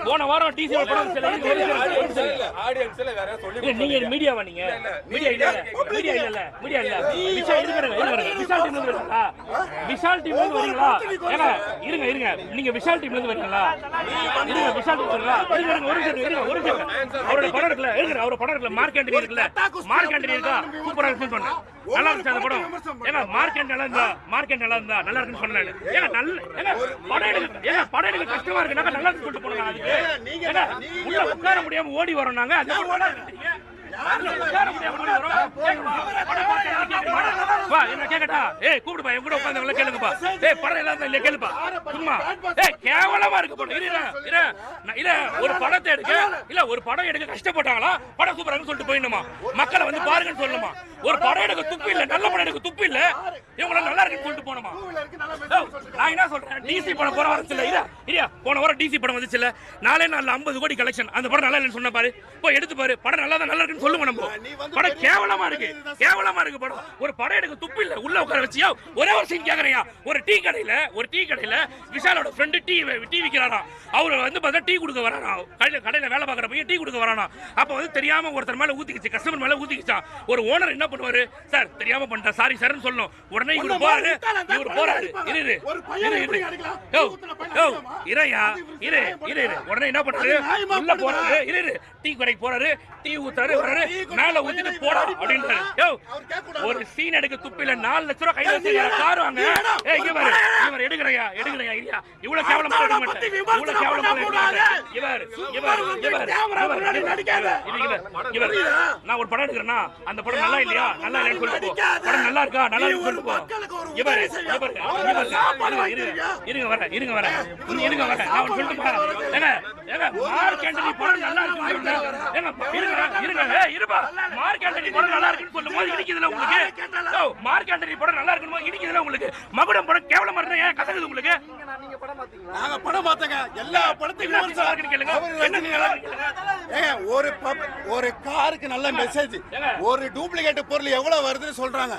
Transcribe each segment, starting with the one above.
போன வாரம் டிசி ஒரு படம் நீங்க மீடியாவா நீங்க மீடியா இல்ல விஷால் டீம்ல இருந்து வரீங்களா இருங்க நீங்க விஷால் டீம்ல இருந்து வரீங்களா விஷால் டீம் ஒரு அவரோட படம் இருக்குல்ல அவரோட படம் இருக்குல்ல மார்க் ஆண்டனி இருக்குல்ல மார்க் ஆண்டனி இருக்கா சூப்பரா இருக்குன்னு சொன்னேன் நல்லா இருந்துச்சு அந்த படம் மார்க் ஆண்டனி நல்லா இருந்தா நல்லா இருக்குன்னு சொன்னேன் படம் எடுக்க கஷ்டமா இருக்கு நல்லா இருக்கு சொல்லிட்டு போனாங்க அதுக்கு உள்ள உட்கார முடியாம ஓடி வரோம் நாங்க கேவலமா இருக்கு ஒரு படத்தை எடுக்க இல்ல ஒரு படம் எடுக்க கஷ்டப்பட்டாங்களா படம் சூப்பரா சொல்லிட்டு போயிடணுமா மக்களை வந்து பாருங்கன்னு சொல்லணுமா ஒரு படம் எடுக்க துப்பு இல்ல நல்ல படம் எடுக்க துப்பு இல்ல இவங்க நல்லா இருக்குன்னு சொல்லிட்டு போனோமா நான் என்ன சொல்றேன் டிசி படம் போற வரச்சு இல்ல போன வாரம் டிசி படம் வந்துச்சு இல்ல நாளே நாள் 50 கோடி கலெக்ஷன் அந்த படம் நல்லா இல்லைன்னு சொன்ன பாரு போய் எடுத்து பாரு படம் நல்லா இருக்குன்னு சொல்லுங்க நம்ம படம் கேவலமா இருக்கு படம் ஒரு படம் எடுக்க துப்பு இல்ல உள்ள உட்கார வச்சியா ஒரே ஒரு சீன் கேக்குறியா ஒரு டீ கடையில விஷாலோட ஃப்ரெண்ட் டீ விக்கிறாரா அவரு வந்து பார்த்தா டீ கொடுக்க வரானா கடையில வேலை பார்க்குற பையன் டீ கொடுக்க வரானா அப்ப வந்து தெரியாம ஒருத்தர் மேல ஊத்திக்கிச்சு கஸ்டமர் மேல ஊத்திக்கிச்சா ஒரு ஓனர் என்ன பண்ணுவாரு சார் தெரியாம பண்ணிட்டா சாரி சார்னு சொல்லணும் உடனே இவரு போறாரு உடனே என்ன பண்றாரு உள்ள போறாரு டீ கடைக்கு போறாரு டீ ஊத்தாரு வராரு மேல ஊத்திட்டு போடா அப்படின்றாரு ஒரு சீன் எடுக்க துப்பில 4 லட்சம் ரூபாய் கையில வச்சு கார் வாங்க இவர் எடுக்கறையா இல்லையா இவ்வளவு கேவலமா எடுக்க மாட்டேன் இவர் நான் ஒரு படம் எடுக்கிறேன்னா அந்த படம் நல்லா இல்லையா நல்லா இல்லைன்னு சொல்லிட்டு படம் நல்லா இருக்கா நல்லா இருக்கு சொல்லிட்டு போ இருங்க வரேன் நான் சொல்லிட்டு மார்க் ஆண்டனி படம் நல்லா இருக்கு மார்க் ஆண்டனி படம் நல்லா இருக்குன்னு சொல்லும் போது இடிக்குதுல உங்களுக்கு மார்க் ஆண்டனி படம் நல்லா இருக்குன்னு இடிக்குதுல உங்களுக்கு மகுடம் படம் கேவலமா இருந்தா ஏன் கசக்குது உங்களுக்கு நீங்க படம் பாத்தீங்களா நாங்க படம் பார்த்தங்க எல்லா படத்தையும் ஒரு காருக்கு நல்ல மெசேஜ் ஒரு டூப்ளிகேட் பொருள் எவ்வளவு வருதுன்னு சொல்றாங்க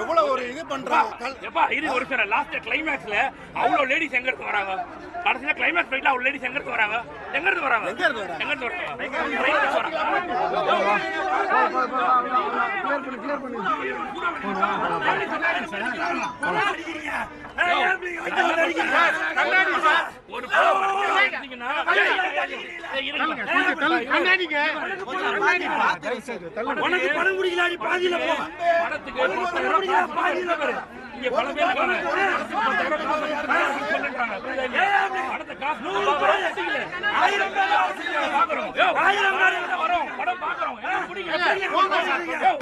எவ்வளவு ஒரு இது பண்றாங்க இது ஒரு சார் லாஸ்ட் கிளைமாக்ஸ்ல அவ்வளவு லேடிஸ் எங்க இருந்து வராங்க கடைசில கிளைமாக்ஸ் ஃபைட்ல அவ்வளவு லேடிஸ் எங்க இருந்து வராங்க ஒரு பணம் குடிக்கல பாதியில போ படத்துக்கு இங்க பல பேர்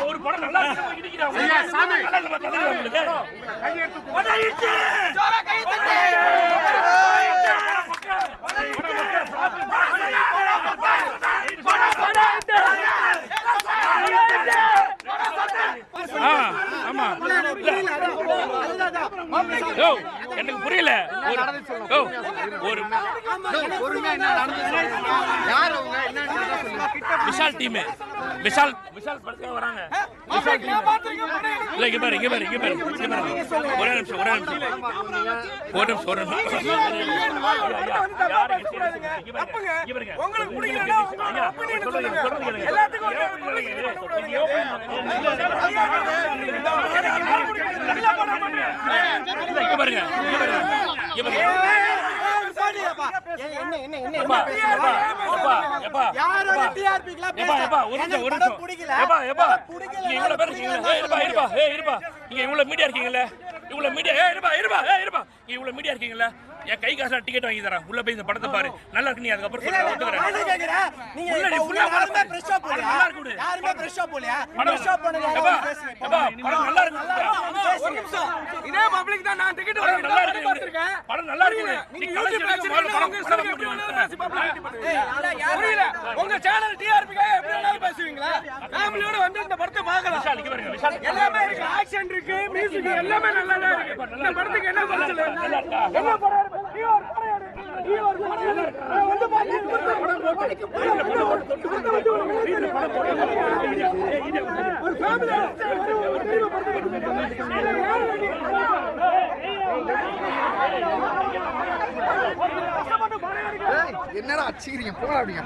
ஒரு படம் நல்லா எனக்கு புரியல விஷால் டீம் விஷால் படத்துக்கு வராங்க ஒரே நிமிஷம் இருக்கீங்களா என் கை காசு டிக்கெட் வாங்கி தரேன் உள்ள போய் இந்த படத்தை பாரு நல்லா இருக்கு நீ அதுக்கப்புறம் இதே பப்ளிக் தான் நான் டிக்கெட் நல்லா இருக்கு படம் நல்லா இருக்கு உங்க சேனல் டிஆர்பிக்காக எப்படி வேணாலும் பேசுவீங்களா ஃபேமிலியோட வந்து இந்த படத்தை பார்க்கலாம் எல்லாமே இருக்கு ஆக்ஷன் இருக்கு மியூசிக் எல்லாமே நல்லா இருக்கு இந்த படத்துக்கு என்ன குறைச்சல் என்ன படம் நீ ஒரு படம் வந்து என்னடா அடிச்சுக்கிறீங்க போடா அப்படிங்க